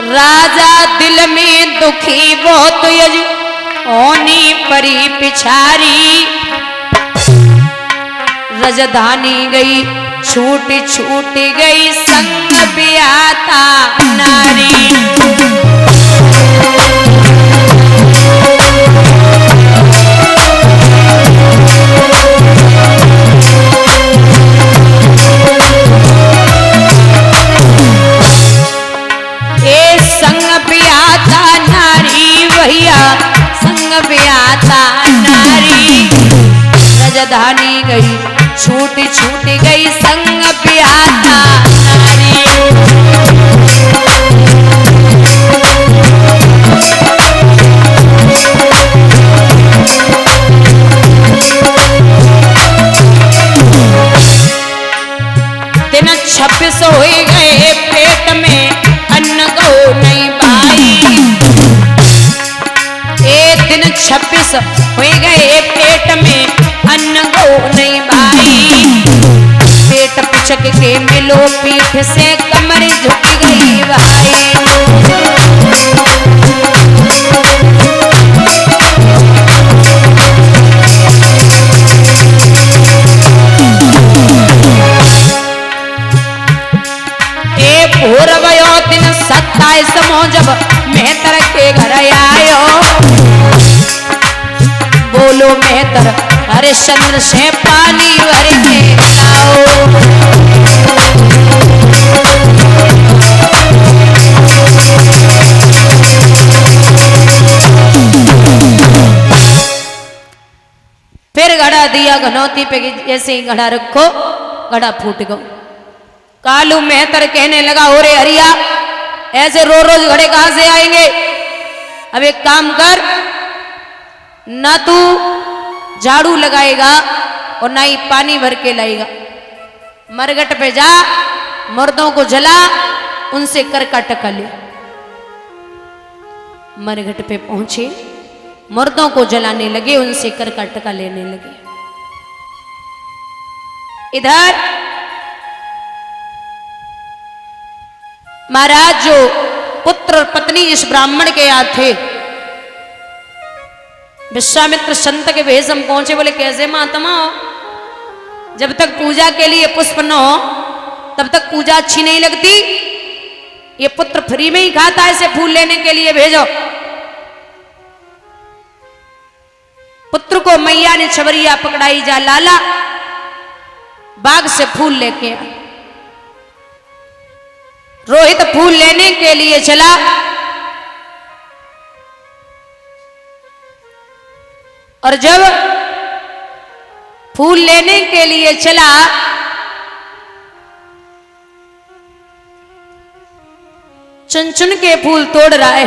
राजा दिल में दुखी बहुत यज ओनी परी पिछारी। रजधानी गई छूट छूट गई संग ब्याता नारी। रजधानी गई छूट छूट गई संग ब्याता नारी। दिन 26 हो गए पेट में अन्न को नहीं पाई। एक दिन 26 हो गए पेट में अन्न को नहीं भाई। पेट पुचक के मिलो पीठ से कमर झुक गई भाई। ए भोर भयो दिन 27 जब मेहतर के घर आयो। बोलो मेहतर हरिश्चंद्र से पानी भर के लाओ। फिर घड़ा दिया घनौती पे, जैसे ही घड़ा रखो घड़ा फूट गो। कालू मेहतर कहने लगा, ओरे हरिया ऐसे रोज घड़े कहां से आएंगे? अब एक काम कर, ना तू झाड़ू लगाएगा और ना ही पानी भर के लाएगा। मरघट पे जा, मर्दों को जला, उनसे कर का टका ले। मरघट पे पहुंचे, मर्दों को जलाने लगे, उनसे कर का टका लेने लगे। इधर महाराज जो पुत्र और पत्नी जिस ब्राह्मण के यहाँ थे, विश्वामित्र संत के भेष में पहुंचे। बोले कैसे महात्मा हो? जब तक पूजा के लिए पुष्प न हो तब तक पूजा अच्छी नहीं लगती। ये पुत्र फ्री में ही खाता है, इसे फूल लेने के लिए भेजो। पुत्र को मैया ने छबरिया पकड़ाई, जा लाला बाग से फूल लेके आ। रोहित फूल लेने के लिए चला। और जब फूल लेने के लिए चला, चुन चुन के फूल तोड़ रहा है।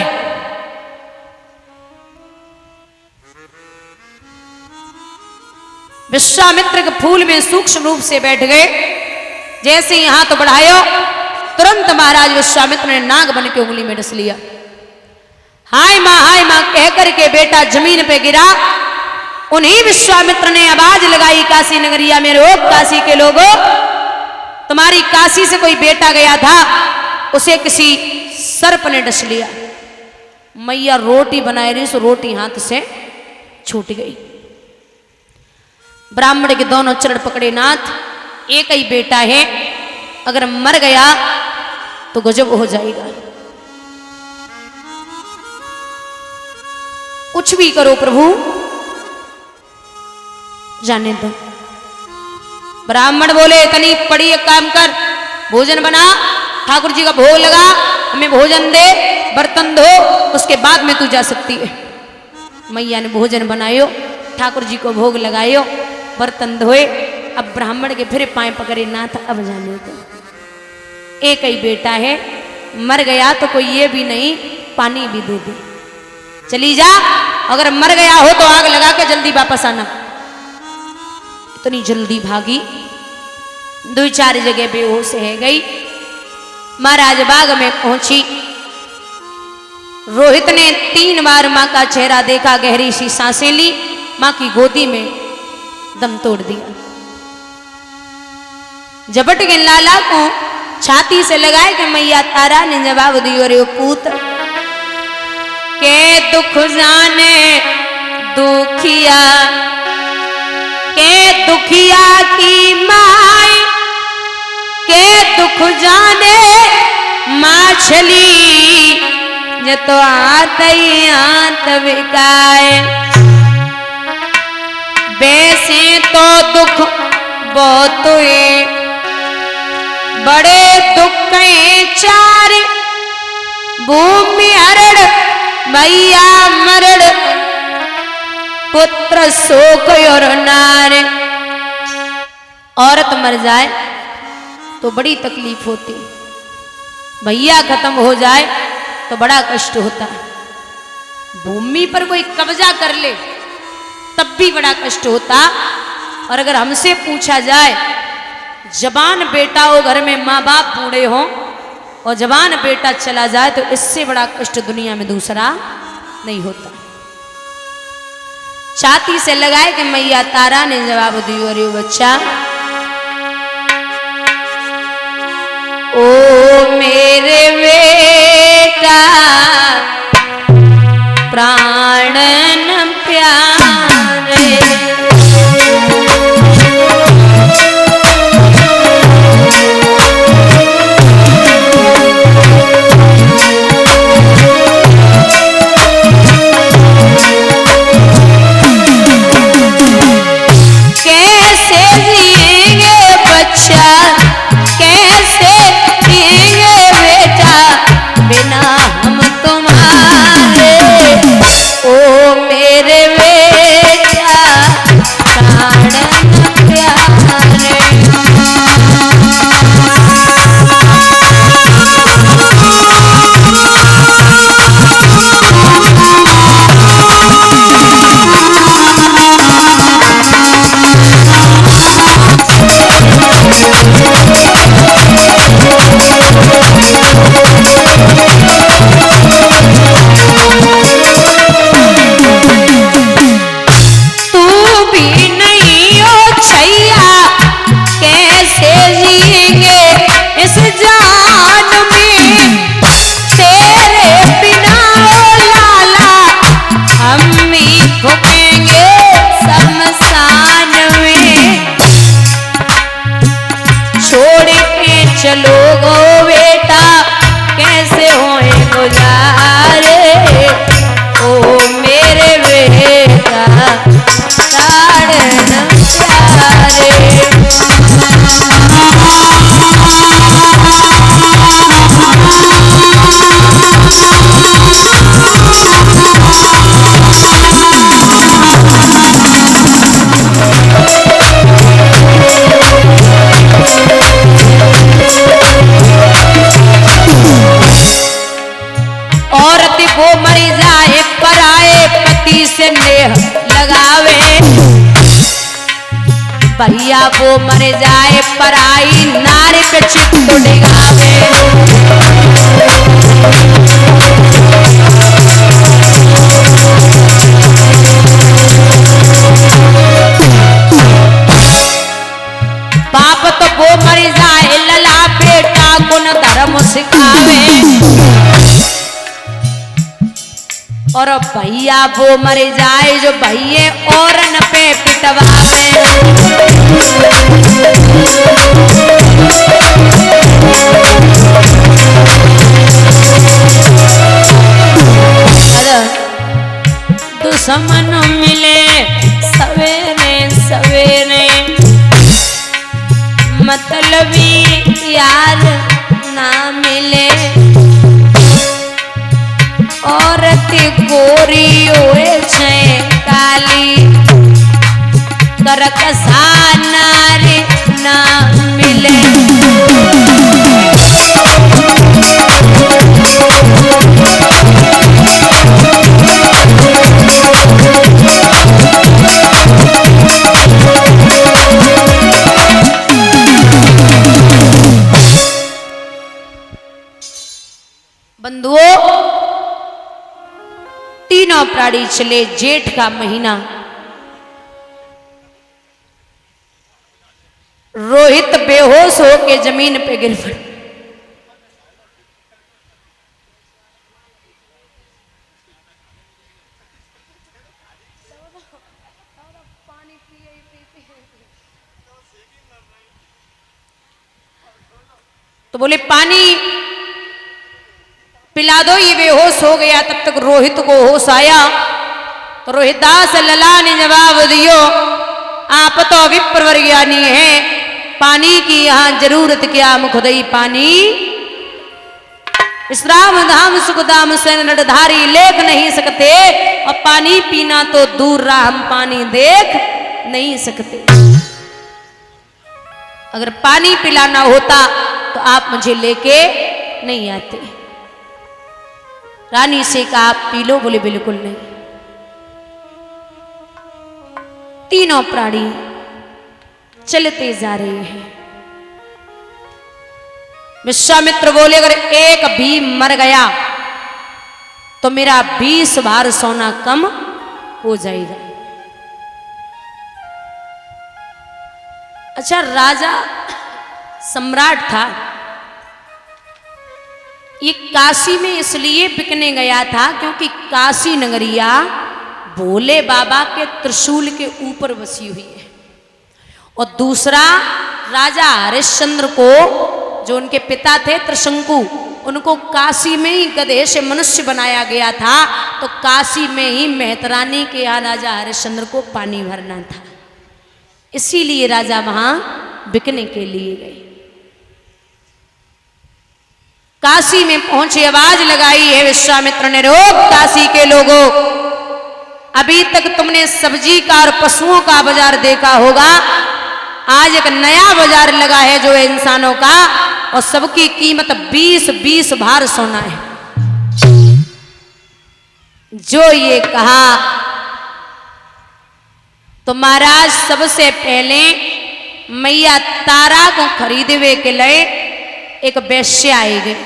विश्वामित्र के फूल में सूक्ष्म रूप से बैठ गए। जैसे ही हाथ बढ़ायो, तुरंत महाराज विश्वामित्र ने नाग बन के उंगली में डस लिया। हाय मां कह करके बेटा जमीन पे गिरा। उन्हीं विश्वामित्र ने आवाज लगाई काशी नगरिया में, रोक काशी के लोगों, तुम्हारी काशी से कोई बेटा गया था, उसे किसी सर्प ने डस लिया। मैया रोटी बनाए रही, सो रोटी हाथ से छूट गई। ब्राह्मण के दोनों चरण पकड़े, नाथ एक ही बेटा है, अगर मर गया तो गजब हो जाएगा, कुछ भी करो प्रभु, जाने दो। ब्राह्मण बोले तनी पड़ी, एक काम कर, भोजन बना, ठाकुर जी का भोग लगा, हमें भोजन दे, बर्तन धो, उसके बाद में तू जा सकती है। मैया ने भोजन बनायो, ठाकुर जी को भोग लगायो, बर्तन धोए। अब ब्राह्मण के फिर पाए पकड़े, नाथ अब जाने दो, एक ही बेटा है, मर गया तो कोई ये भी नहीं पानी भी दे दे, चली जा, अगर मर गया हो तो आग लगा के जल्दी वापस आना। इतनी जल्दी भागी, 2-4 जगह बेहोश है गई। महाराज बाग में पहुंची। रोहित ने 3 बार मां का चेहरा देखा, गहरी सी सांसें ली, मां की गोदी में दम तोड़ दिया। झपट के लाला को छाती से लगाए कि मैया तारा ने जवाब दियो रे पूत के दुख जाने दुखिया के दुखिया की माई के दुख जाने माछली ये तो आतई आत बिकाए वैसे तो दुख बहुत बड़े दुख चार भूमि हरड़ मैया मरड़ पुत्र शोक और नारे। औरत मर जाए तो बड़ी तकलीफ होती, भैया खत्म हो जाए तो बड़ा कष्ट होता है, भूमि पर कोई कब्जा कर ले तब भी बड़ा कष्ट होता। और अगर हमसे पूछा जाए जवान बेटा हो, घर में माँ बाप बूढ़े हों और जवान बेटा चला जाए तो इससे बड़ा कष्ट दुनिया में दूसरा नहीं होता। छाती से लगाए कि मैया तारा ने जवाब दियो अरे बच्चा ओ मेरे बेटा प्राणन प्यारे चलो गो बेटा कैसे होए गुजारे ओ मेरे बेटा प्राणन प्यारे। वो मरी जाए पराए पति से नेह लगावे, भैया वो मर जाए पराई नारी पे चित तो डिगावे। बाप तो वो मर जाए लला बेटा गुण धर्म सिखावे, और भैया वो मर जाए जो भैये औरन पे पिटवावे। दुश्मन मिले सवेरे सवेरे मतलबी यार ना मिले, औरत गोरी होए छे काली करकसा नारी ना मिले। बंधुओं तीनों प्राणी चले जेठ का महीना, रोहित बेहोश होके जमीन पे गिर पड़ा। तो बोले पानी पिला दो, ये बेहोश हो गया। तब तक रोहित को होश आया। तो रोहितदास लला ने जवाब दियो, आप तो विप्रवर ज्ञानी है, पानी की यहाँ जरूरत क्या, मुखदई पानी विश्राम धाम सुखधाम से नटधारी लेख नहीं सकते, और पानी पीना तो दूर रहा, हम पानी देख नहीं सकते। अगर पानी पिलाना होता तो आप मुझे लेके नहीं आते। रानी से कहा आप पी लो, बोले बिल्कुल नहीं। तीनों प्राणी चलते जा रहे हैं। विश्वामित्र बोले अगर एक भी मर गया तो मेरा 20 भार सोना कम हो जाएगा। अच्छा, राजा सम्राट था, ये काशी में इसलिए बिकने गया था क्योंकि काशी नगरिया भोले बाबा के त्रिशूल के ऊपर बसी हुई है। और दूसरा, राजा हरिश्चंद्र को, जो उनके पिता थे त्रिशंकु, उनको काशी में ही गधे से मनुष्य बनाया गया था। तो काशी में ही मेहतरानी के यहाँ राजा हरिश्चंद्र को पानी भरना था, इसीलिए राजा वहां बिकने के लिए गए। काशी में पहुंचे, आवाज लगाई है विश्वामित्र ने, रोक काशी के लोगों, अभी तक तुमने सब्जी का और पशुओं का बाजार देखा होगा, आज एक नया बाजार लगा है जो है इंसानों का, और सबकी कीमत 20-20 भार सोना है। जो ये कहा तो महाराज सबसे पहले मैया तारा को खरीदवे के लिए एक वेश्या आई गई।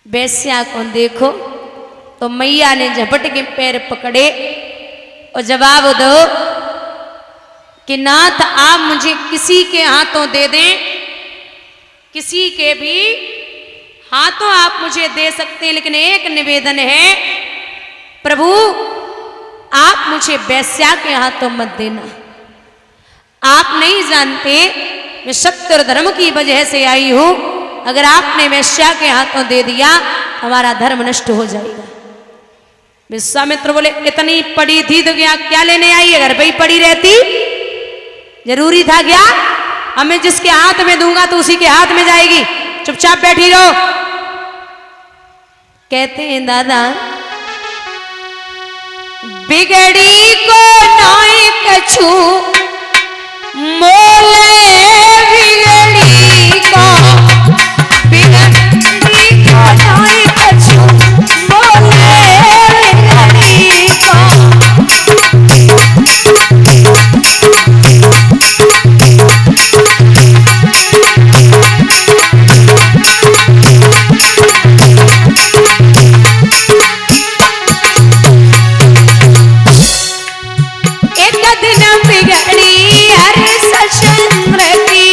वेश्या को देखो तो मैया ने झपट के पैर पकड़े और जवाब दो कि नाथ आप मुझे किसी के हाथों दे दें, किसी के भी हाथों आप मुझे दे सकते हैं, लेकिन एक निवेदन है प्रभु, आप मुझे वेश्या के हाथों मत देना। आप नहीं जानते मैं सत्य और धर्म की वजह से आई हूं, अगर आपने वेश्या के हाथों दे दिया हमारा धर्म नष्ट हो जाएगा। विश्वामित्र बोले इतनी पड़ी थी तो क्या लेने आई, अगर भाई पड़ी रहती जरूरी था क्या? हमें जिसके हाथ में दूंगा तो उसी के हाथ में जाएगी, चुपचाप बैठी रहो। कहते हैं दादा, बिगड़ी को नाई कछु मोले, बिगड़ी को नाई कछु मोले, बिगड़ी को एक दिन बिगड़ी हरिश्चंद्र की,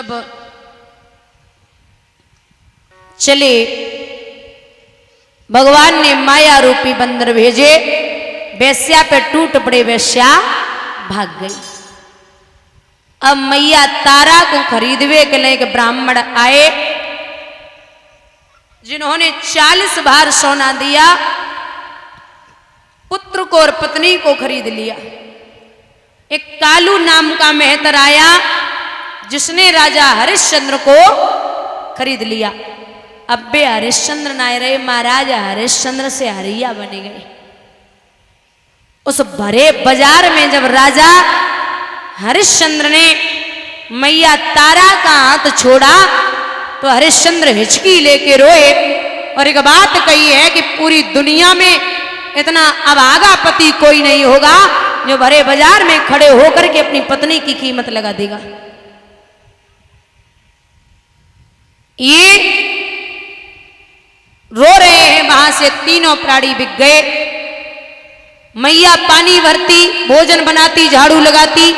जब चले भगवान ने माया रूपी बंदर भेजे, वेश्या पे टूट पड़े, वेश्या भाग गई। अब मैया तारा को खरीदवे के लिए ब्राह्मण आए, जिन्होंने 40 भार सोना दिया, पुत्र को और पत्नी को खरीद लिया। एक कालू नाम का मेहतर आया, जिसने राजा हरिश्चंद्र को खरीद लिया। अब बे हरिश्चंद्र नाय रहे, महाराजा हरिश्चंद्र से हरिया बने गए। उस भरे बाजार में जब राजा हरिश्चंद्र ने मैया तारा का हाथ छोड़ा, तो हरिश्चंद्र हिचकी लेके रोए और एक बात कही है कि पूरी दुनिया में इतना अभागा पति कोई नहीं होगा जो भरे बाजार में खड़े होकर के अपनी पत्नी की कीमत लगा देगा। ये रो रहे हैं, वहां से तीनों प्राणी बिक गए। मैया पानी भरती, भोजन बनाती, झाड़ू लगाती,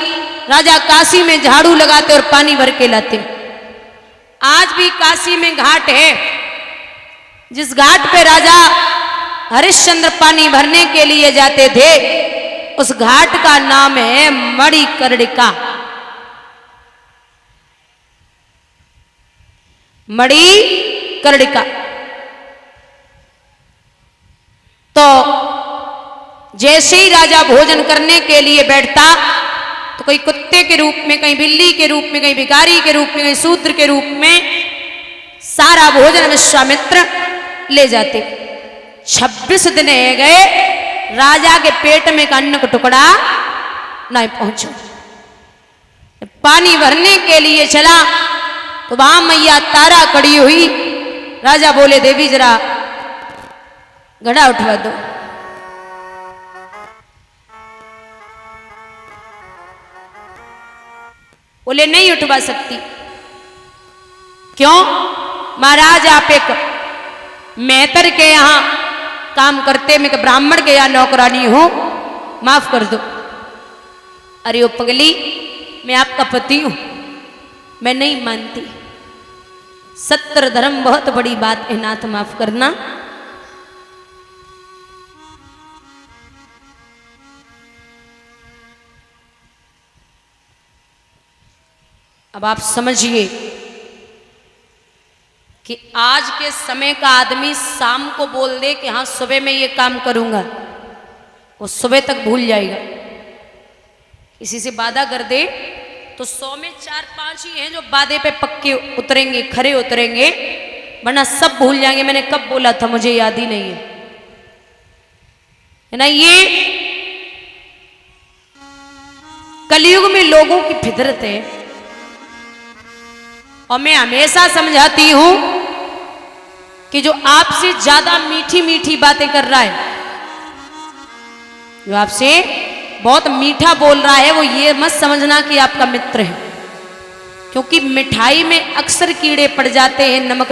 राजा काशी में झाड़ू लगाते और पानी भर के लाते। आज भी काशी में घाट है, जिस घाट पे राजा हरिश्चंद्र पानी भरने के लिए जाते थे, उस घाट का नाम है मणिकर्णिका। मणिकर्णिका। तो जैसे ही राजा भोजन करने के लिए बैठता, तो कहीं कुत्ते के रूप में, कहीं बिल्ली के रूप में, कहीं भिखारी के रूप में, कहीं शूद्र के रूप में सारा भोजन विश्वामित्र ले जाते। 26 दिन गए, राजा के पेट में का अन्न का टुकड़ा नहीं पहुंचा। पानी भरने के लिए चला, तो वहां मैया तारा खड़ी हुई। राजा बोले, देवी जरा घड़ा उठवा दो। बोले नहीं उठवा सकती। क्यों? महाराज आप एक मेहतर के यहां काम करते, मैं ब्राह्मण के यहां नौकरानी हूं, माफ कर दो। अरे ओ पगली, मैं आपका पति हूं, मैं नहीं मानती। सत्र धर्म बहुत बड़ी बात है, नाथ माफ करना। अब आप समझिए कि आज के समय का आदमी शाम को बोल दे कि हाँ सुबह में ये काम करूंगा, वो सुबह तक भूल जाएगा। किसी से वादा कर दे तो 100 में 4-5 ही हैं जो वादे पे पक्के उतरेंगे, खरे उतरेंगे, वरना सब भूल जाएंगे। मैंने कब बोला था मुझे याद ही नहीं है ना। ये कलयुग में लोगों की फितरत है। और मैं हमेशा समझाती हूं कि जो आपसे ज्यादा मीठी मीठी बातें कर रहा है, जो आपसे बहुत मीठा बोल रहा है, वो ये मत समझना कि आपका मित्र है, क्योंकि मिठाई में अक्सर कीड़े पड़ जाते हैं, नमक